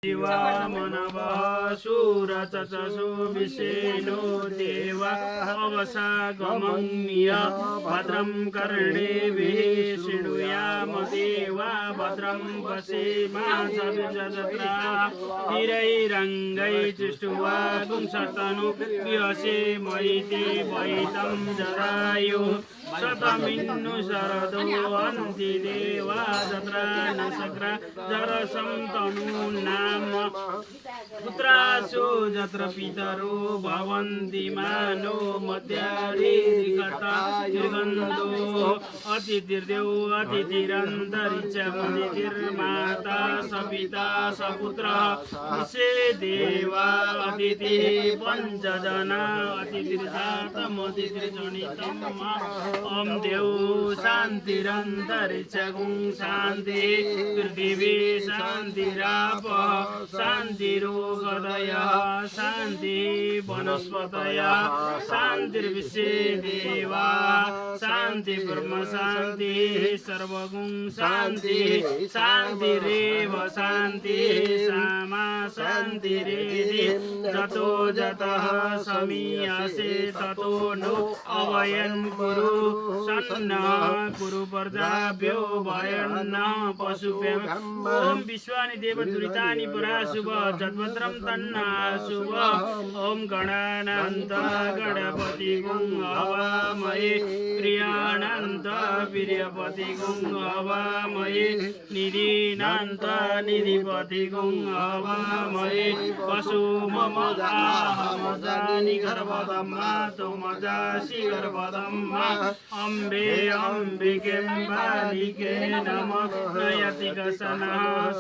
देवा मनवः सुरचचसु विषेणो देवा अवसा गमन्य भद्रं कर्णेभिः शृणुयाम देवा भद्रं पश्येमाक्षभिर्यजत्रा हिरैरङ्गैः पुंसतनु विहसे मयिते वैतं जरायुः शतमिन्नु शरदो अन्ति देवा जत्रा न शक्र जरसं तनु नाम पुत्रासु जत्र पितरो भवन्ति मानो मध्यारिकर्ता निर्गन्धो अतिथिर्देव अतिथिरन्तरिक्ष अतिथिर्माता सपिता सपुत्रः विशे देवा अतिथि पञ्चजना अतिथिर्जातमतिथिर्जनितम् ॐ देव शान्तिरन्तरिक्षं शान्ति पृथिवी शान्तिराप शान्तिरोगदयः शान्ति वनस्पतयः शान्तिर्विश्वे देवा शान्ति ब्रह्म शान्ति सर्वगुण शान्ति शान्तिरेव शान्ति सामा शान्तिरेधि जतो जतः समीयसे ततो नो अवयन् कुरु सन्न कुरु प्रजाभ्यो वयन्न पशुभ्यः ॐ विश्वानि देवदुरितानि पराशुभ जद्भद्रं तन्नाशुभ ॐ गणानन्त गणपति गुं हवामहे प्रियानन्त प्रियपति गुं हवामहे निधिनान्त निधिपति गुं हवामहे पशु मम आहमजानि गर्भदम्मा तोमजासि गर्भदम्मा अम्बे अम्बिके बालिके नमः नयति गसनः